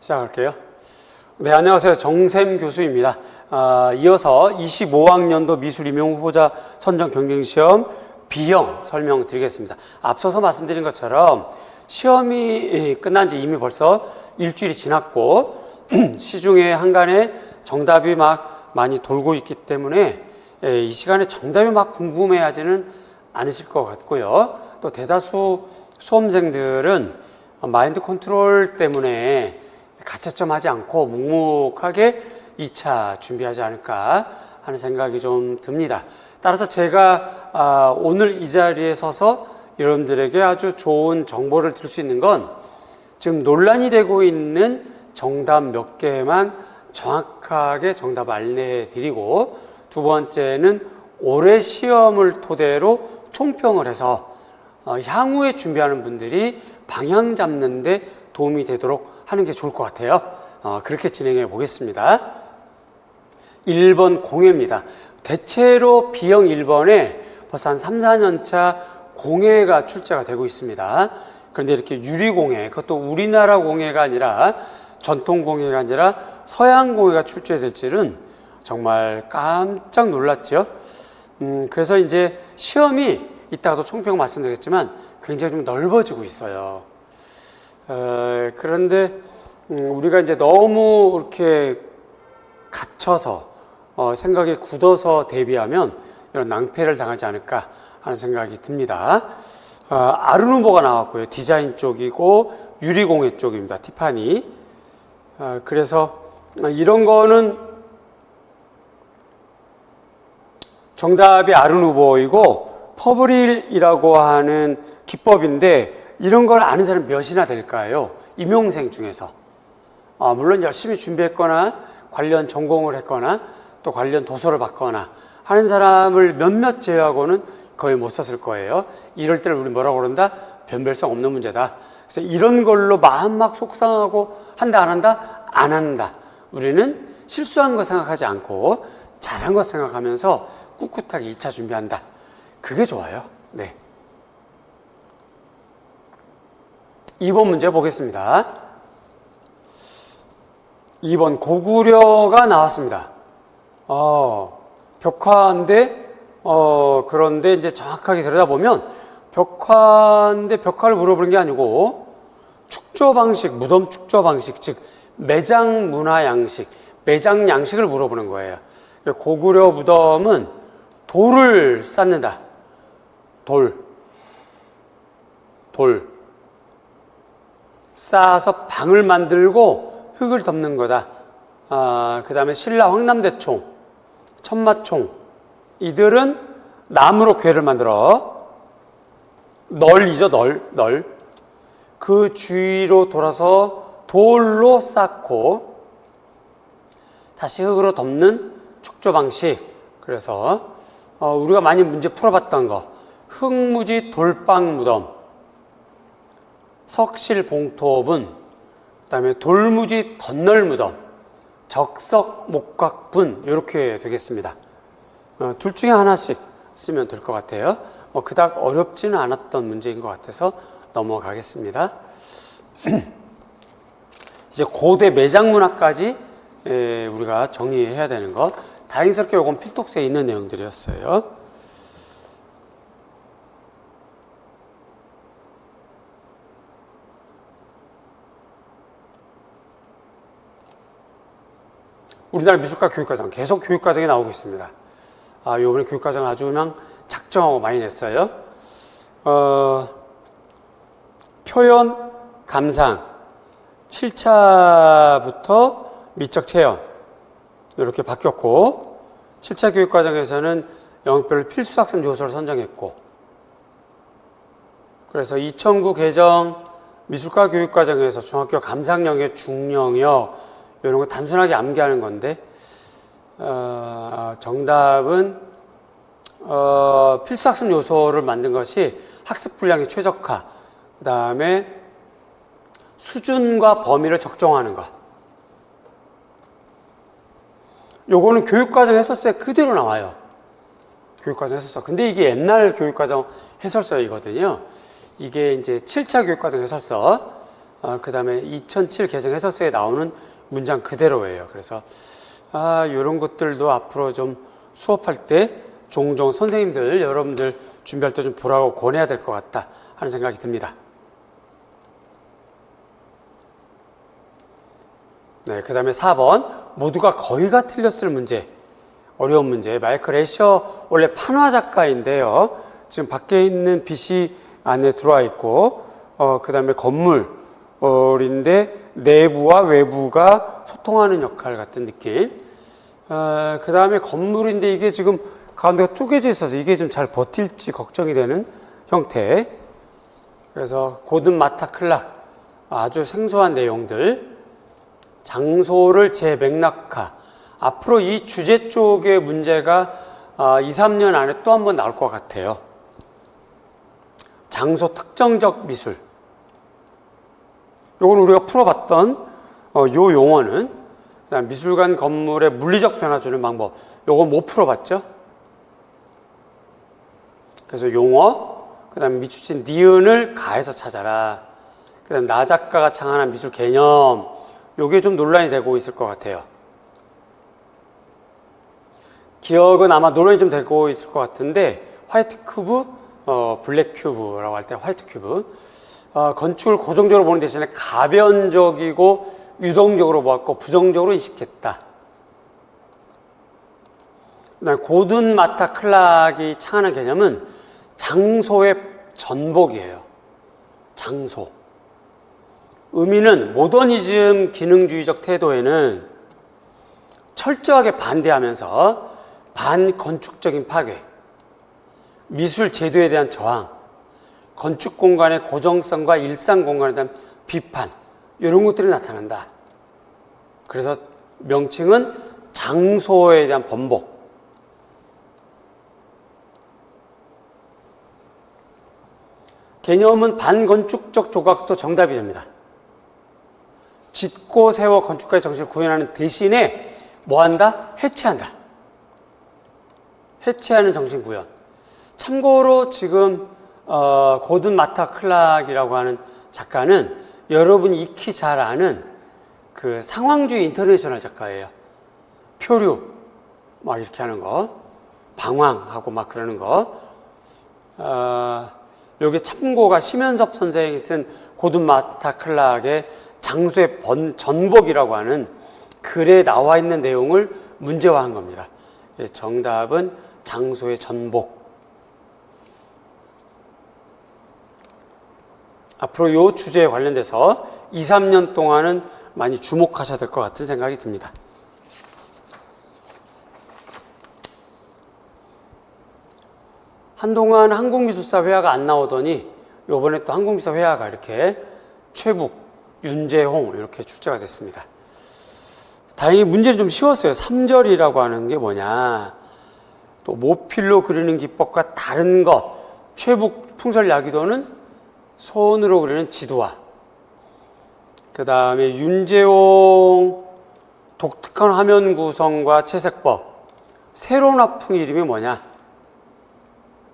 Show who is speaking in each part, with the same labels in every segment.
Speaker 1: 시작할게요. 네, 안녕하세요. 정샘 교수입니다. 이어서 25학년도 미술임용 후보자 선정 경쟁시험 B형 설명드리겠습니다. 앞서서 말씀드린 것처럼 시험이 끝난 지 이미 벌써 일주일이 지났고 시중에 한간에 정답이 막 많이 돌고 있기 때문에 이 시간에 정답이 막 궁금해하지는 않으실 것 같고요. 또 대다수 수험생들은 마인드 컨트롤 때문에 가채점 하지 않고 묵묵하게 2차 준비하지 않을까 하는 생각이 좀 듭니다. 따라서 제가 오늘 이 자리에 서서 여러분들에게 아주 좋은 정보를 드릴 수 있는 건 지금 논란이 되고 있는 정답 몇 개만 정확하게 정답 알려드리고, 두 번째는 올해 시험을 토대로 총평을 해서 향후에 준비하는 분들이 방향 잡는 데 도움이 되도록 하는 게 좋을 것 같아요. 그렇게 진행해 보겠습니다. 1번 공예입니다. 대체로 B형 1번에 벌써 한 3, 4년 차 공예가 출제가 되고 있습니다. 그런데 이렇게 유리공예, 그것도 우리나라 공예가 아니라 전통 공예가 아니라 서양 공예가 출제될 줄은 정말 깜짝 놀랐죠. 그래서 이제 시험이 이따가도 총평 말씀드리겠지만 굉장히 좀 넓어지고 있어요. 그런데 우리가 이제 너무 이렇게 갇혀서 생각에 굳어서 대비하면 이런 낭패를 당하지 않을까 하는 생각이 듭니다. 아르누보가 나왔고요. 디자인 쪽이고 유리공예 쪽입니다. 티파니. 그래서 이런 거는 정답이 아르누보이고 퍼브릴이라고 하는 기법인데 이런 걸 아는 사람 몇이나 될까요? 임용생 중에서. 물론 열심히 준비했거나 관련 전공을 했거나 또 관련 도서를 봤거나 하는 사람을 몇몇 제외하고는 거의 못 썼을 거예요. 이럴 때를 우리 뭐라고 그런다? 변별성 없는 문제다. 그래서 이런 걸로 마음 막 속상하고 한다 안 한다? 안 한다. 우리는 실수한 거 생각하지 않고 잘한 거 생각하면서 꿋꿋하게 2차 준비한다. 그게 좋아요. 네. 2번 문제 보겠습니다. 2번 고구려가 나왔습니다. 벽화인데 그런데 이제 정확하게 들여다보면 벽화인데 벽화를 물어보는 게 아니고 축조 방식, 무덤 축조 방식, 즉 매장 문화 양식, 매장 양식을 물어보는 거예요. 고구려 무덤은 돌을 쌓는다. 돌 쌓아서 방을 만들고 흙을 덮는 거다. 그 다음에 신라 황남대총, 천마총, 이들은 나무로 궤를 만들어 널이죠, 널. 그 주위로 돌아서 돌로 쌓고 다시 흙으로 덮는 축조 방식. 그래서 우리가 많이 문제 풀어봤던 거, 흙무지 돌방 무덤, 석실 봉토분, 그 다음에 돌무지 덧널 무덤, 적석 목각분, 이렇게 되겠습니다. 둘 중에 하나씩 쓰면 될 것 같아요. 그닥 어렵지는 않았던 문제인 것 같아서 넘어가겠습니다. 이제 고대 매장 문화까지 우리가 정리해야 되는 것. 다행스럽게 이건 필독서에 있는 내용들이었어요. 우리나라 미술과 교육과정 계속 교육과정이 나오고 있습니다. 이번에 교육과정 아주 그냥 작정하고 많이 냈어요. 표현, 감상 7차부터 미적 체험 이렇게 바뀌었고, 7차 교육과정에서는 영역별로 필수 학습 요소를 선정했고, 그래서 2009 개정 미술과 교육과정에서 중학교 감상 영역, 중영역 이런 거 단순하게 암기하는 건데, 정답은 필수 학습 요소를 만든 것이 학습 분량의 최적화, 그 다음에 수준과 범위를 적정하는 것. 요거는 교육과정 해설서에 그대로 나와요. 교육과정 해설서. 근데 이게 옛날 교육과정 해설서이거든요. 이게 이제 7차 교육과정 해설서. 그 다음에 2007 개정 해설서에 나오는 문장 그대로예요. 그래서 이런 것들도 앞으로 좀 수업할 때 종종 선생님들, 여러분들 준비할 때 좀 보라고 권해야 될 것 같다 하는 생각이 듭니다. 네, 그 다음에 4번 모두가 거의가 틀렸을 문제, 어려운 문제. 마이클 애셔 원래 판화 작가인데요. 지금 밖에 있는 빛이 안에 들어와 있고 그 다음에 건물인데 내부와 외부가 소통하는 역할 같은 느낌. 그 다음에 건물인데 이게 지금 가운데가 쪼개져 있어서 이게 좀 잘 버틸지 걱정이 되는 형태. 그래서 고든 마타 클락 아주 생소한 내용들. 장소를 재맥락화. 앞으로 이 주제 쪽의 문제가 2, 3년 안에 또 한 번 나올 것 같아요. 장소 특정적 미술. 요건 우리가 풀어봤던 요 용어는 그다음 미술관 건물의 물리적 변화 주는 방법. 요건 못 풀어봤죠? 그래서 용어, 그 다음에 미추진 니은을 가해서 찾아라. 그 다음 나 작가가 창안한 미술 개념. 요게 좀 논란이 되고 있을 것 같아요. 기억은 아마 논란이 좀 되고 있을 것 같은데 화이트 큐브, 블랙 큐브라고 할 때 화이트 큐브. 건축을 고정적으로 보는 대신에 가변적이고 유동적으로 보았고 부정적으로 인식했다. 그다음에 고든 마타 클락이 창안한 개념은 장소의 전복이에요. 장소. 의미는 모더니즘 기능주의적 태도에는 철저하게 반대하면서 반건축적인 파괴, 미술 제도에 대한 저항, 건축 공간의 고정성과 일상 공간에 대한 비판, 이런 것들이 나타난다. 그래서 명칭은 장소에 대한 번복. 개념은 반건축적 조각도 정답이 됩니다. 짓고 세워 건축가의 정신을 구현하는 대신에 뭐한다? 해체한다. 해체하는 정신 구현. 참고로 지금 고든 마타 클락이라고 하는 작가는 여러분이 익히 잘 아는 그 상황주의 인터내셔널 작가예요. 표류 막 이렇게 하는 거, 방황하고 막 그러는 거. 여기 참고가 심연섭 선생이 쓴 고든 마타 클락의 장소의 전복이라고 하는 글에 나와 있는 내용을 문제화한 겁니다. 정답은 장소의 전복. 앞으로 이 주제에 관련돼서 2, 3년 동안은 많이 주목하셔야 될 것 같은 생각이 듭니다. 한동안 한국미술사 회화가 안 나오더니 이번에 또 한국미술사 회화가 이렇게 최북, 윤재홍 이렇게 출제가 됐습니다. 다행히 문제는 좀 쉬웠어요. 3절이라고 하는 게 뭐냐. 또 모필로 그리는 기법과 다른 것. 최북 풍설야기도는 손으로 그리는 지도화. 그 다음에 윤재홍 독특한 화면 구성과 채색법. 새로운 화풍의 이름이 뭐냐.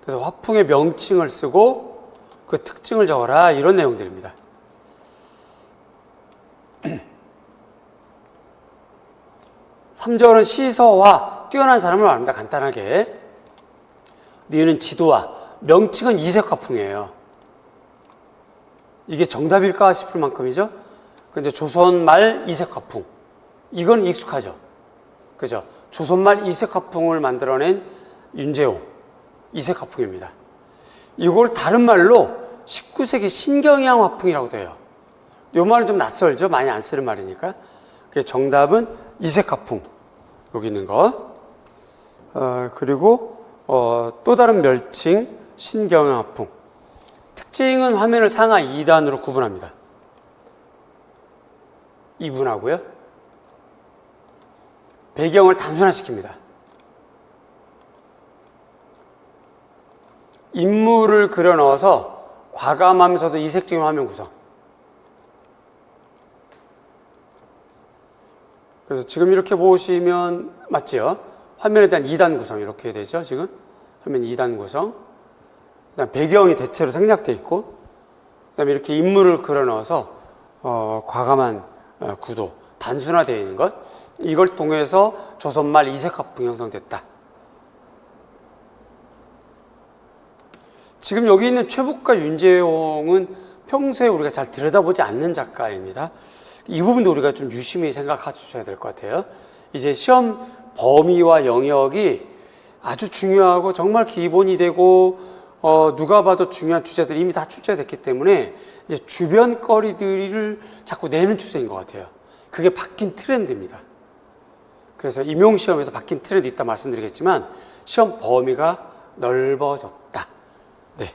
Speaker 1: 그래서 화풍의 명칭을 쓰고 그 특징을 적어라. 이런 내용들입니다. 3절은 시서와 뛰어난 사람을 말합니다. 간단하게. 니은은 지도화. 명칭은 이색 화풍이에요. 이게 정답일까 싶을 만큼이죠. 근데 조선 말 이색 화풍. 이건 익숙하죠. 그죠? 조선 말 이색 화풍을 만들어낸 윤재홍. 이색 화풍입니다. 이걸 다른 말로 19세기 신경향 화풍이라고도 해요. 이 말은 좀 낯설죠? 많이 안 쓰는 말이니까. 정답은 이색 화풍. 여기 있는 거. 그리고 또 다른 멸칭 신경향 화풍. 특징은 화면을 상하 2단으로 구분합니다. 이분하고요. 배경을 단순화시킵니다. 인물을 그려 넣어서 과감하면서도 이색적인 화면 구성. 그래서 지금 이렇게 보시면 맞지요? 화면에 대한 2단 구성 이렇게 되죠. 지금 화면 2단 구성. 그다음 배경이 대체로 생략되어 있고, 그다음에 이렇게 인물을 그려 넣어서 과감한 구도, 단순화되어 있는 것, 이걸 통해서 조선말 이색화풍이 형성됐다. 지금 여기 있는 최북과 윤재용은 평소에 우리가 잘 들여다보지 않는 작가입니다. 이 부분도 우리가 좀 유심히 생각해 주셔야 될 것 같아요. 이제 시험 범위와 영역이 아주 중요하고 정말 기본이 되고 누가 봐도 중요한 주제들이 이미 다 출제됐기 때문에 이제 주변 거리들을 자꾸 내는 추세인 것 같아요. 그게 바뀐 트렌드입니다. 그래서 임용시험에서 바뀐 트렌드 있다 말씀드리겠지만 시험 범위가 넓어졌다. 네,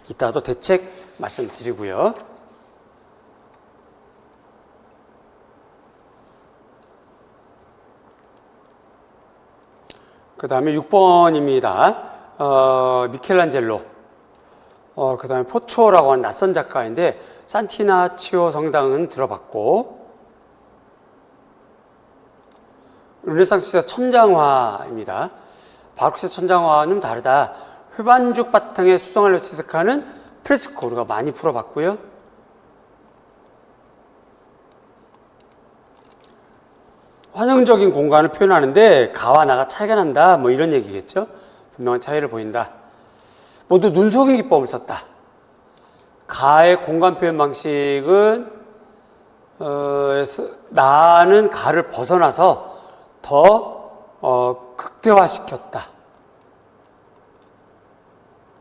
Speaker 1: 이따도 대책 말씀드리고요. 그 다음에 6번입니다. 미켈란젤로. 그 다음에 포초라고 하는 낯선 작가인데, 산티나치오 성당은 들어봤고, 르네상스 시대 천장화입니다. 바로크 시대 천장화는 다르다. 회반죽 바탕에 수성알로 채색하는 프레스코, 우리가 많이 풀어봤고요. 환경적인 공간을 표현하는데 가와 나가 차이가 난다, 뭐 이런 얘기겠죠. 분명한 차이를 보인다. 모두 눈속임 기법을 썼다. 가의 공간 표현 방식은 나는 가를 벗어나서 더 극대화시켰다.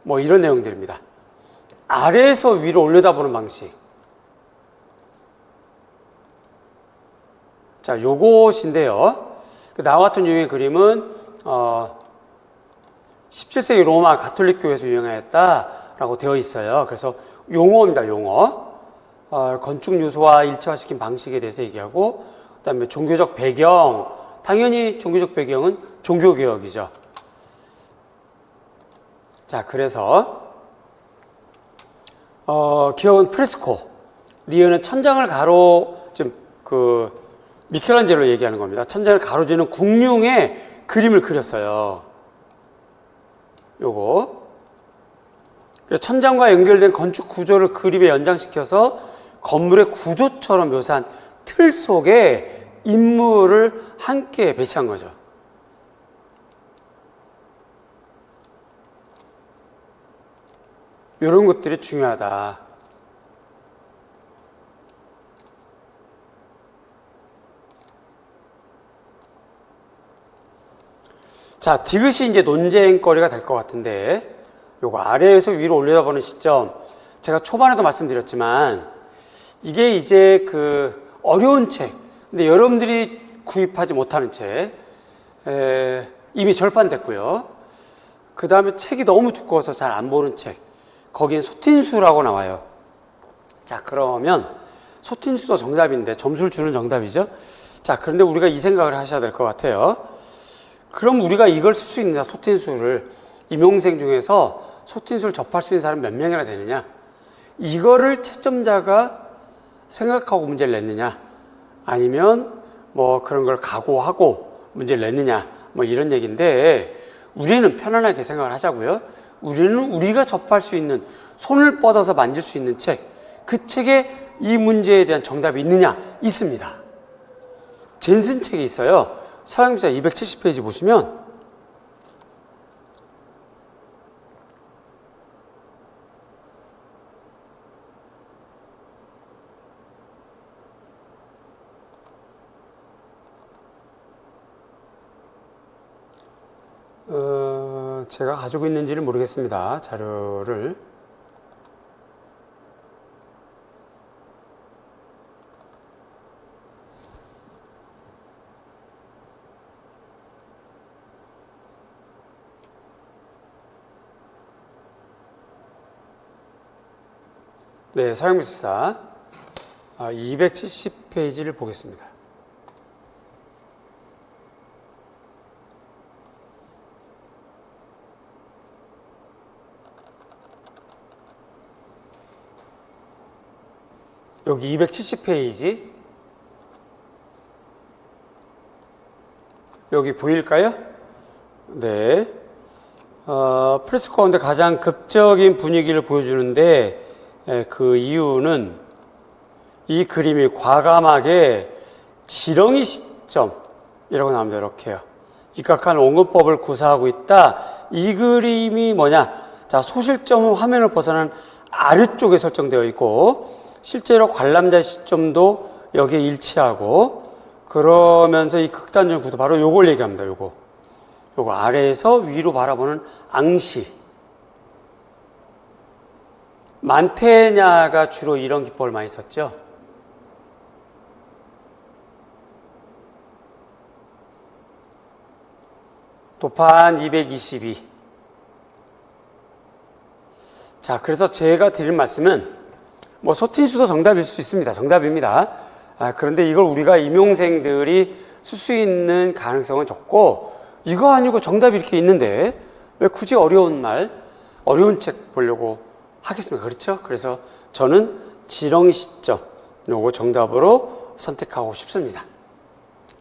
Speaker 1: 뭐 이런 내용들입니다. 아래에서 위로 올려다보는 방식. 자, 요것인데요. 나와 같은 유형의 그림은 17세기 로마 가톨릭교회에서 유행하였다라고 되어 있어요. 그래서 용어입니다. 용어. 건축 요소와 일체화시킨 방식에 대해서 얘기하고, 그다음에 종교적 배경. 당연히 종교적 배경은 종교개혁이죠. 자, 그래서 기억은 프레스코, 리은은 천장을 가로, 지금 미켈란젤로 얘기하는 겁니다. 천장을 가로지는 궁룡의 그림을 그렸어요. 요거. 천장과 연결된 건축 구조를 그림에 연장시켜서 건물의 구조처럼 묘사한 틀 속에 인물을 함께 배치한 거죠. 이런 것들이 중요하다. 자, 디귿이 이제 논쟁거리가 될 것 같은데, 요거 아래에서 위로 올려다보는 시점, 제가 초반에도 말씀드렸지만, 이게 이제 어려운 책, 근데 여러분들이 구입하지 못하는 책, 이미 절판됐고요. 그 다음에 책이 너무 두꺼워서 잘 안 보는 책, 거기엔 소틴수라고 나와요. 자, 그러면 소틴수도 정답인데, 점수를 주는 정답이죠. 자, 그런데 우리가 이 생각을 하셔야 될 것 같아요. 그럼 우리가 이걸 쓸 수 있느냐, 소틴수를. 임용생 중에서 소틴수를 접할 수 있는 사람이 몇 명이나 되느냐, 이거를 채점자가 생각하고 문제를 냈느냐, 아니면 뭐 그런 걸 각오하고 문제를 냈느냐, 뭐 이런 얘기인데, 우리는 편안하게 생각을 하자고요. 우리는 우리가 접할 수 있는, 손을 뻗어서 만질 수 있는 책, 그 책에 이 문제에 대한 정답이 있느냐? 있습니다. 젠슨 책이 있어요. 서양비자 270페이지 보시면 제가 가지고 있는지는 모르겠습니다. 자료를. 네, 서양미술사 270페이지를 보겠습니다. 여기 270페이지, 여기 보일까요? 네. 프레스코 가운데 가장 극적인 분위기를 보여주는데, 그 이유는 이 그림이 과감하게 지렁이 시점이라고 나옵니다. 이렇게요. 입각한 옹호법을 구사하고 있다. 이 그림이 뭐냐? 자, 소실점은 화면을 벗어난 아래쪽에 설정되어 있고 실제로 관람자 시점도 여기에 일치하고 그러면서 이 극단적 구도 바로 요걸 얘기합니다. 요거 아래에서 위로 바라보는 앙시. 만테냐가 주로 이런 기법을 많이 썼죠. 도판 222. 자, 그래서 제가 드린 말씀은 뭐 소틴수도 정답일 수 있습니다. 정답입니다. 그런데 이걸 우리가 임용생들이 쓸 수 있는 가능성은 적고 이거 아니고 정답이 이렇게 있는데 왜 굳이 어려운 책 보려고 하겠습니까? 그렇죠? 그래서 저는 지렁이 시점 요거 정답으로 선택하고 싶습니다.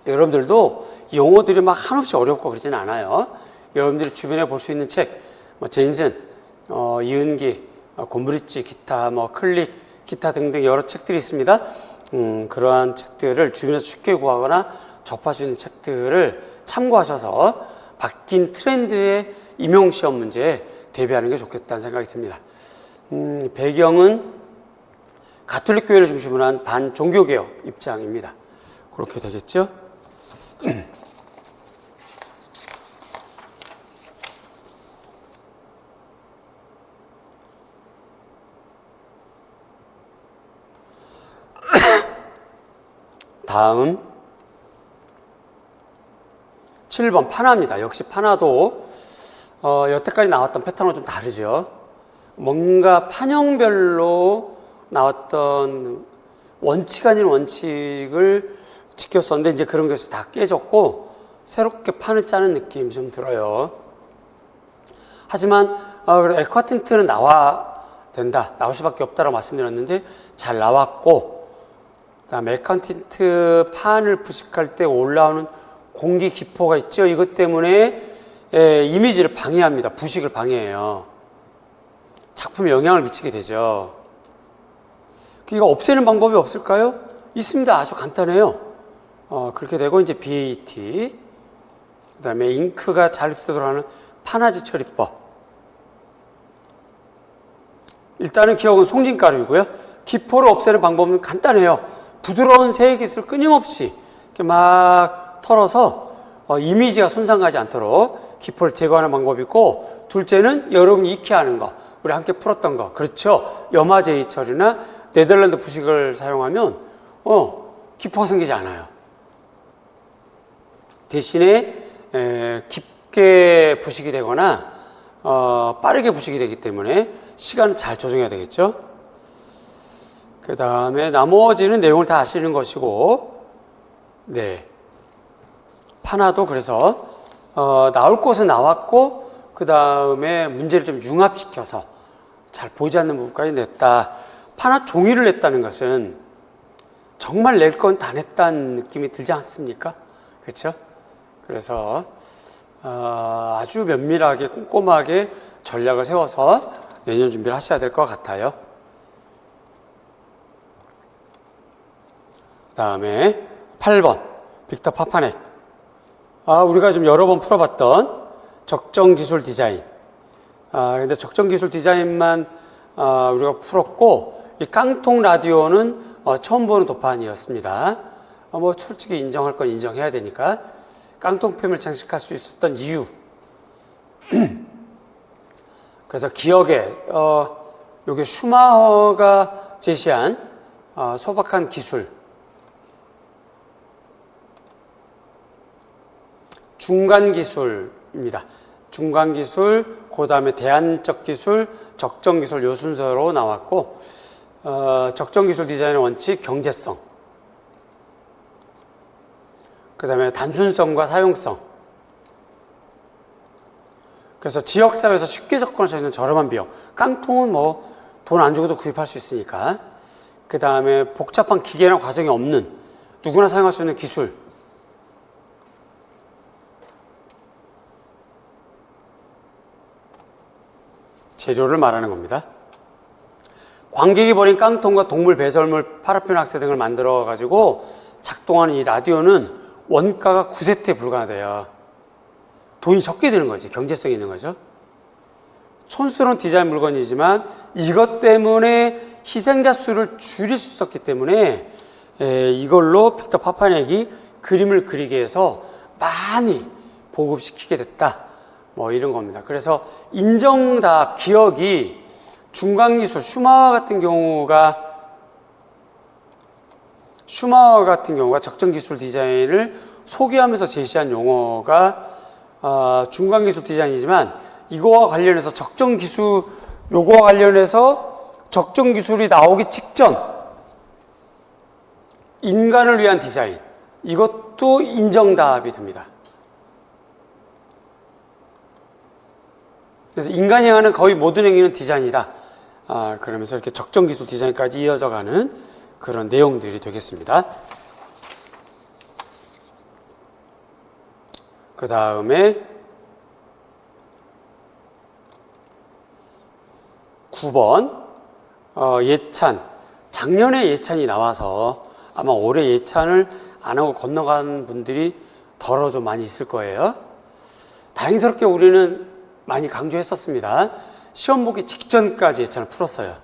Speaker 1: 여러분들도 용어들이 막 한없이 어렵고 그러진 않아요. 여러분들이 주변에 볼 수 있는 책, 뭐 젠슨, 이은기, 곰브리지, 기타, 뭐 클릭, 기타 등등 여러 책들이 있습니다. 그러한 책들을 주변에서 쉽게 구하거나 접할 수 있는 책들을 참고하셔서 바뀐 트렌드의 임용시험 문제에 대비하는 게 좋겠다는 생각이 듭니다. 배경은 가톨릭 교회를 중심으로 한 반종교개혁 입장입니다. 그렇게 되겠죠? 다음 7번 파나입니다. 역시 파나도 여태까지 나왔던 패턴은 좀 다르죠. 뭔가 판형별로 나왔던 원칙 아닌 원칙을 지켰었는데 이제 그런 것이 다 깨졌고 새롭게 판을 짜는 느낌이 좀 들어요. 하지만 에콰틴트는 나올 수밖에 없다라고 말씀드렸는데 잘 나왔고 그다음에 에콰틴트 판을 부식할 때 올라오는 공기 기포가 있죠. 이것 때문에 이미지를 방해합니다. 부식을 방해해요. 작품에 영향을 미치게 되죠. 이거 없애는 방법이 없을까요? 있습니다. 아주 간단해요. 그렇게 되고 이제 BAT, 그다음에 잉크가 잘 흡수도록 하는 파나지 처리법. 일단은 기억은 송진가루이고요. 기포를 없애는 방법은 간단해요. 부드러운 세액깃을 끊임없이 이렇게 막 털어서 이미지가 손상하지 않도록 기포를 제거하는 방법이 있고, 둘째는 여러분이 익히 아는 거, 우리 함께 풀었던 거, 그렇죠? 염화제이 처리나 네덜란드 부식을 사용하면 기포가 생기지 않아요. 대신에 깊게 부식이 되거나 빠르게 부식이 되기 때문에 시간을 잘 조정해야 되겠죠. 그 다음에 나머지는 내용을 다 아시는 것이고, 네, 파나도 그래서 나올 것은 나왔고 그 다음에 문제를 좀 융합시켜서 잘 보이지 않는 부분까지 냈다. 파나 종이를 냈다는 것은 정말 낼 건 다 냈다는 느낌이 들지 않습니까? 그렇죠? 그래서 아주 면밀하게 꼼꼼하게 전략을 세워서 내년 준비를 하셔야 될 것 같아요. 그 다음에 8번 빅터 파파넥. 우리가 좀 여러 번 풀어봤던 적정기술 디자인. 근데 적정기술 디자인만 우리가 풀었고, 이 깡통 라디오는 처음 보는 도판이었습니다. 뭐 솔직히 인정할 건 인정해야 되니까. 깡통팸을 장식할 수 있었던 이유. 그래서 기억에 요게 슈마허가 제시한 소박한 기술, 중간 기술입니다. 중간 기술, 그 다음에 대안적 기술, 적정 기술 요 순서로 나왔고, 적정 기술 디자인의 원칙, 경제성, 그 다음에 단순성과 사용성. 그래서 지역사회에서 쉽게 접근할 수 있는 저렴한 비용. 깡통은 뭐 돈 안 주고도 구입할 수 있으니까. 그 다음에 복잡한 기계나 과정이 없는, 누구나 사용할 수 있는 기술. 재료를 말하는 겁니다. 관객이 버린 깡통과 동물 배설물, 파라핀 악세 등을 만들어 가지고 작동하는 이 라디오는 원가가 9세트에 불과하대요. 돈이 적게 드는 거지. 경제성이 있는 거죠. 촌스러운 디자인 물건이지만 이것 때문에 희생자 수를 줄일 수 있었기 때문에 이걸로 빅터 파파넥이 그림을 그리게 해서 많이 보급시키게 됐다. 뭐 이런 겁니다. 그래서 인정답, 기억이 중간기술, 슈마허 같은 경우가 적정기술 디자인을 소개하면서 제시한 용어가 중간기술 디자인이지만 이거와 관련해서 요거와 관련해서 적정기술이 나오기 직전 인간을 위한 디자인, 이것도 인정답이 됩니다. 그래서 인간이 하는 거의 모든 행위는 디자인이다. 그러면서 이렇게 적정기술 디자인까지 이어져가는 그런 내용들이 되겠습니다. 그 다음에 9번 예찬. 작년에 예찬이 나와서 아마 올해 예찬을 안 하고 건너간 분들이 덜어 좀 많이 있을 거예요. 다행스럽게 우리는 많이 강조했었습니다. 시험 보기 직전까지 예찬을 풀었어요.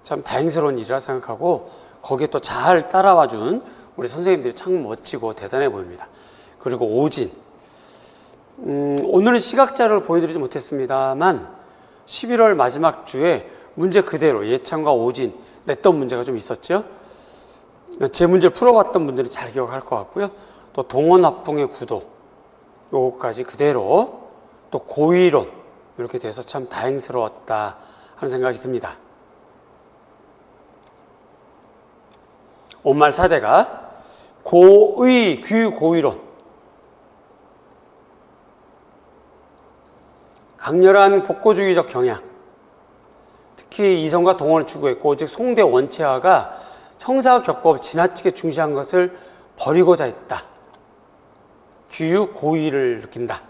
Speaker 1: 참 다행스러운 일이라 생각하고 거기에 또 잘 따라와 준 우리 선생님들이 참 멋지고 대단해 보입니다. 그리고 오진. 오늘은 시각자료를 보여드리지 못했습니다만 11월 마지막 주에 문제 그대로 예찬과 오진 냈던 문제가 좀 있었죠. 제 문제를 풀어봤던 분들이 잘 기억할 것 같고요. 또 동원합붕의 구도 요거까지 그대로, 또 고의론 이렇게 돼서 참 다행스러웠다 하는 생각이 듭니다. 온말 4대가 고의, 규고의론, 강렬한 복고주의적 경향, 특히 이성과 동원을 추구했고 즉 송대 원체화가 형사와 격법을 지나치게 중시한 것을 버리고자 했다. 규유 고의를 느낀다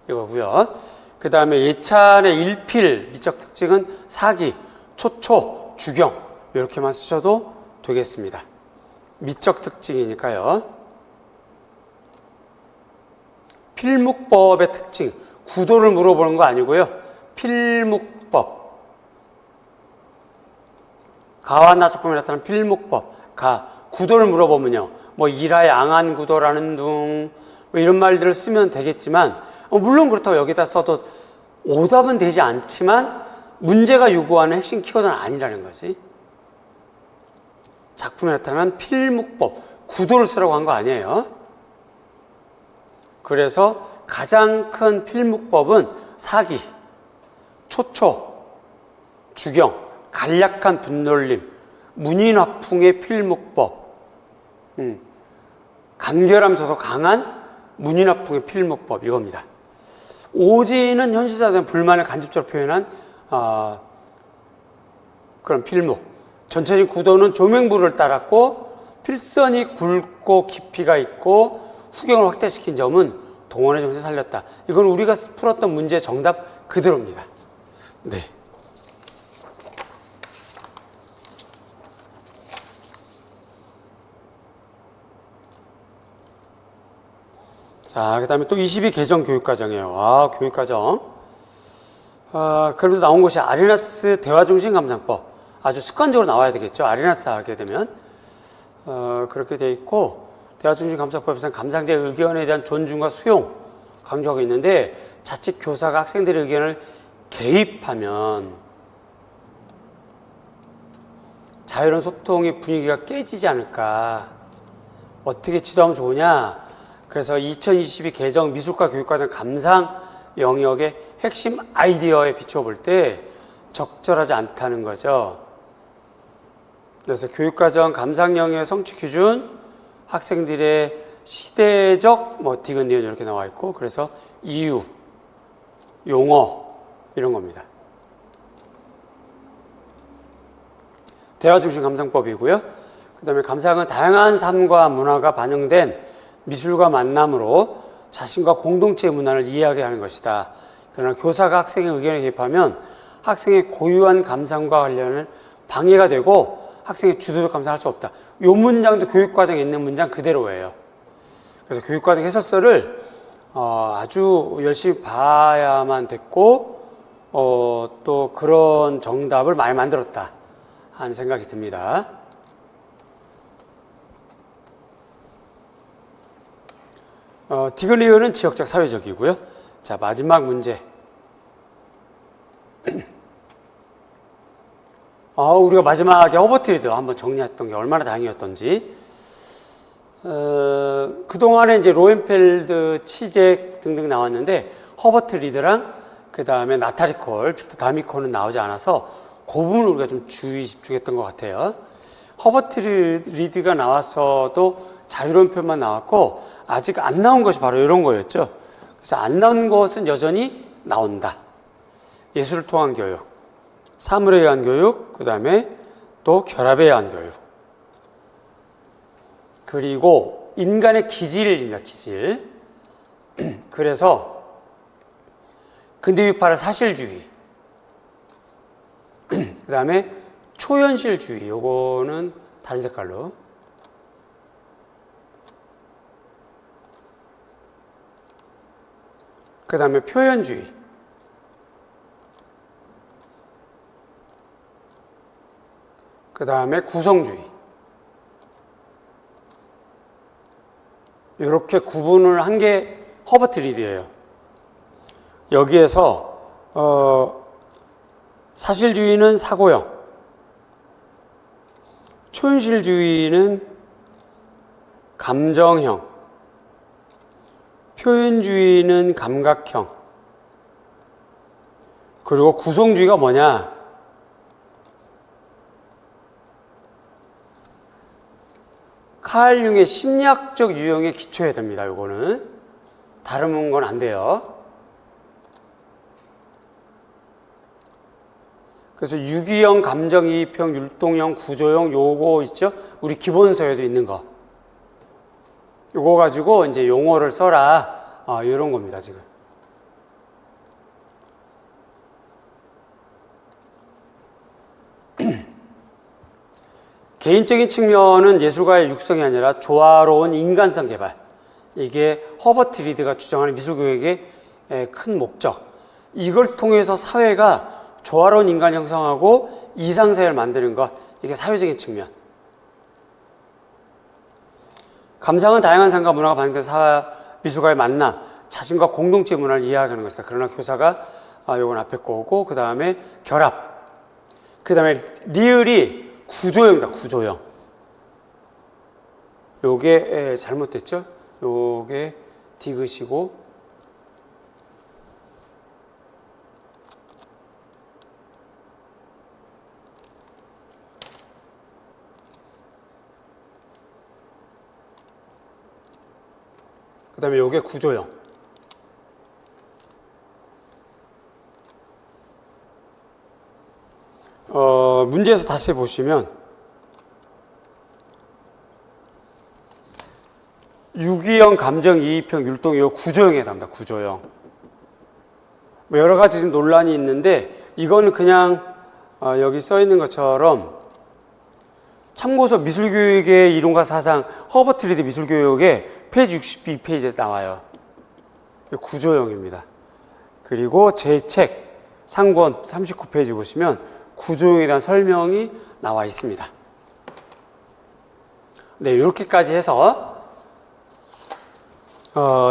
Speaker 1: 이거고요. 그 다음에 예찬의 일필 미적 특징은 사기, 초초, 주경 이렇게만 쓰셔도 되겠습니다. 미적 특징이니까요. 필묵법의 특징, 구도를 물어보는 거 아니고요. 필묵법, 가와 나 작품에 나타난 필묵법, 구도를 물어보면요. 뭐 일하의 앙한 구도라는 둥, 뭐 이런 말들을 쓰면 되겠지만, 물론 그렇다고 여기다 써도 오답은 되지 않지만 문제가 요구하는 핵심 키워드는 아니라는 거지. 작품에 나타난 필묵법, 구도를 쓰라고 한 거 아니에요. 그래서 가장 큰 필묵법은 사기, 초초, 주경, 간략한 분놀림, 문인화풍의 필묵법, 간결하면서도 강한 문인화풍의 필묵법 이겁니다. 오지는 현실사에 대한 불만을 간접적으로 표현한 그런 필묵. 전체적인 구도는 조명부를 따랐고 필선이 굵고 깊이가 있고 후경을 확대시킨 점은 동원의 정신을 살렸다. 이건 우리가 풀었던 문제 정답 그대로입니다. 네. 자, 그 다음에 또 22 개정 교육과정이에요. 교육과정. 그러면서 나온 것이 아리나스 대화중심 감상법. 아주 습관적으로 나와야 되겠죠. 아리나스 하게 되면. 그렇게 돼 있고, 대화중심 감상법에서는 감상자의 의견에 대한 존중과 수용 강조하고 있는데, 자칫 교사가 학생들의 의견을 개입하면 자유로운 소통의 분위기가 깨지지 않을까. 어떻게 지도하면 좋으냐. 그래서 2022 개정 미술과 교육과정 감상 영역의 핵심 아이디어에 비추어 볼 때 적절하지 않다는 거죠. 그래서 교육과정 감상 영역의 성취 기준, 학생들의 시대적 디귿 이렇게 나와 있고, 그래서 이유, 용어 이런 겁니다. 대화중심 감상법이고요. 그 다음에 감상은 다양한 삶과 문화가 반영된 미술과 만남으로 자신과 공동체의 문화를 이해하게 하는 것이다. 그러나 교사가 학생의 의견에 개입하면 학생의 고유한 감상과 관련은 방해가 되고 학생의 주도적 감상할 수 없다. 이 문장도 교육과정에 있는 문장 그대로예요. 그래서 교육과정 해설서를 아주 열심히 봐야만 됐고 또 그런 정답을 많이 만들었다 하는 생각이 듭니다. 디글리어는 지역적 사회적이고요. 자, 마지막 문제. 우리가 마지막에 허버트 리더 한번 정리했던 게 얼마나 다행이었던지. 그동안에 이제 로엔펠드, 치잭 등등 나왔는데 허버트 리더랑 그 다음에 나타리 콜, 빅터 다미콜은 나오지 않아서 그 부분을 우리가 좀 주의 집중했던 것 같아요. 허버트 리드가 나왔어도 자유로운 표현만 나왔고 아직 안 나온 것이 바로 이런 거였죠. 그래서 안 나온 것은 여전히 나온다. 예술을 통한 교육, 사물에 의한 교육, 그 다음에 또 결합에 의한 교육, 그리고 인간의 기질입니다. 기질. 그래서 근대유파를 사실주의, 그 다음에 초현실주의, 요거는 다른 색깔로, 그 다음에 표현주의, 그 다음에 구성주의, 이렇게 구분을 한 게 허버트 리드예요. 여기에서 사실주의는 사고형, 초현실주의는 감정형, 표현주의는 감각형, 그리고 구성주의가 뭐냐? 칼 융의 심리학적 유형에 기초해야 됩니다. 요거는 다른 건 안 돼요. 그래서 유기형, 감정이입형, 율동형, 구조형 요거 있죠? 우리 기본서에도 있는 거. 요거 가지고 이제 용어를 써라. 이런 겁니다, 지금. 개인적인 측면은 예술가의 육성이 아니라 조화로운 인간성 개발. 이게 허버트 리드가 주장하는 미술교육의 큰 목적. 이걸 통해서 사회가 조화로운 인간 형성하고 이상사회를 만드는 것. 이게 사회적인 측면. 감상은 다양한 삶과 문화가 반영된 미술가의 만남, 자신과 공동체 문화를 이해하는 것이다. 그러나 교사가 요건 앞에 거고, 그 다음에 결합, 그 다음에 리을이 구조형이다. 구조형. 요게 잘못됐죠? 요게 디귿이고, 그 다음에 요게 구조형. 문제에서 다시 보시면 유기형, 감정이입형, 율동, 요 구조형에 해당합니다. 구조형. 뭐 여러 가지 지금 논란이 있는데 이거는 그냥 여기 써 있는 것처럼 참고서 미술교육의 이론과 사상 허버트 리드 미술교육의 페이지 62페이지에 나와요. 구조형입니다. 그리고 제 책 상권 39페이지 보시면 구조형에 대한 설명이 나와 있습니다. 네, 이렇게까지 해서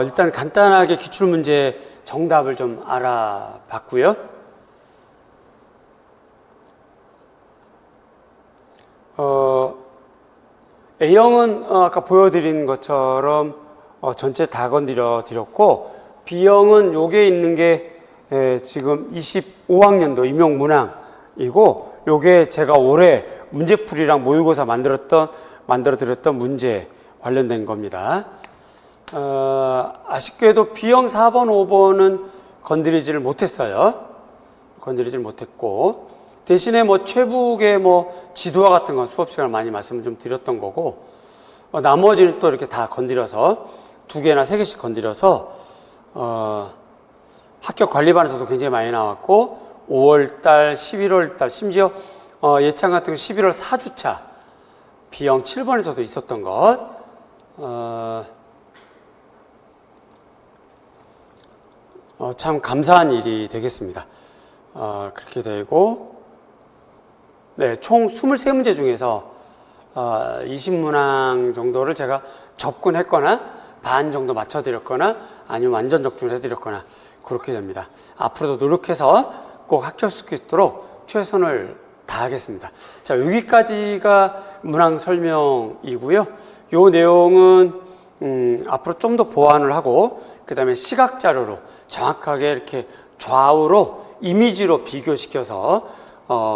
Speaker 1: 일단 간단하게 기출문제 정답을 좀 알아봤고요. A형은 아까 보여드린 것처럼 전체 다 건드려 드렸고, B형은 요게 있는 게 지금 25학년도 임용문항이고, 요게 제가 올해 문제풀이랑 모의고사 만들어 드렸던 문제 관련된 겁니다. 아쉽게도 B형 4번, 5번은 건드리지를 못했어요. 건드리지를 못했고, 대신에 뭐 최북의 뭐 지도와 같은 건 수업 시간을 많이 말씀을 좀 드렸던 거고, 나머지는 또 이렇게 다 건드려서 2개나 3개씩 건드려서 합격 관리반에서도 굉장히 많이 나왔고, 5월달, 11월달, 심지어 예찬 같은 거 11월 4주차 B형 7번에서도 있었던 것. 참 감사한 일이 되겠습니다. 그렇게 되고, 네, 총 23문제 중에서 20문항 정도를 제가 접근했거나 반 정도 맞춰드렸거나 아니면 완전 적중을 해드렸거나 그렇게 됩니다. 앞으로도 노력해서 꼭 합격할 수 있도록 최선을 다하겠습니다. 자, 여기까지가 문항 설명이고요. 요 내용은 앞으로 좀 더 보완을 하고 그 다음에 시각 자료로 정확하게 이렇게 좌우로 이미지로 비교시켜서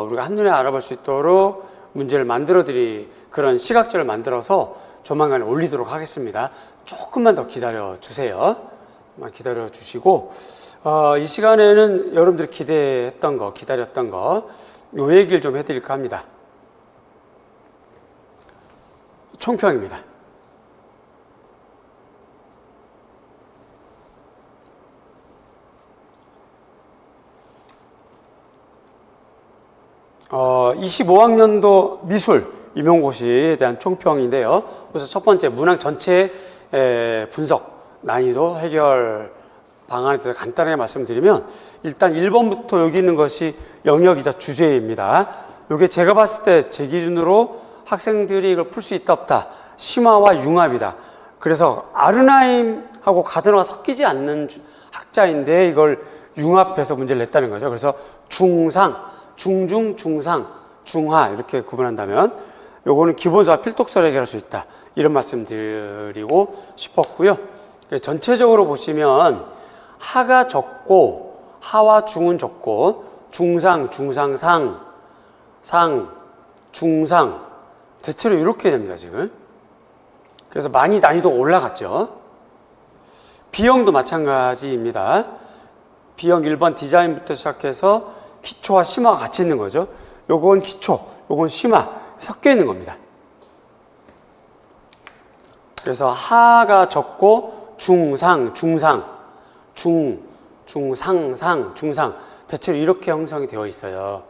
Speaker 1: 우리가 한눈에 알아볼 수 있도록 문제를 만들어 드릴 그런 시각자를 만들어서 조만간 올리도록 하겠습니다. 조금만 더 기다려 주세요. 기다려 주시고 이 시간에는 여러분들이 기대했던 거, 기다렸던 거, 요 얘기를 좀 해드릴까 합니다. 총평입니다. 어, 25학년도 미술 임용고시에 대한 총평인데요. 우선 첫 번째 문항 전체 분석, 난이도, 해결 방안에 대해서 간단하게 말씀드리면 일단 1번부터 여기 있는 것이 영역이자 주제입니다. 이게 제가 봤을 때 제 기준으로 학생들이 이걸 풀 수 있다 없다, 심화와 융합이다. 그래서 아르나임하고 가드너가 섞이지 않는 학자인데 이걸 융합해서 문제를 냈다는 거죠. 그래서 중상, 중중, 중상, 중하 이렇게 구분한다면 요거는 기본적으로 필독서로 해결할 수 있다. 이런 말씀 드리고 싶었고요. 전체적으로 보시면 하가 적고 하와 중은 적고 중상, 중상상, 상, 중상 대체로 이렇게 됩니다. 지금. 그래서 많이 난이도가 올라갔죠. B형도 마찬가지입니다. B형 1번 디자인부터 시작해서 기초와 심화가 같이 있는 거죠. 요건 기초, 요건 심화 섞여 있는 겁니다. 그래서 하가 적고 중상, 중상, 중상상, 중상 대체로 이렇게 형성이 되어 있어요.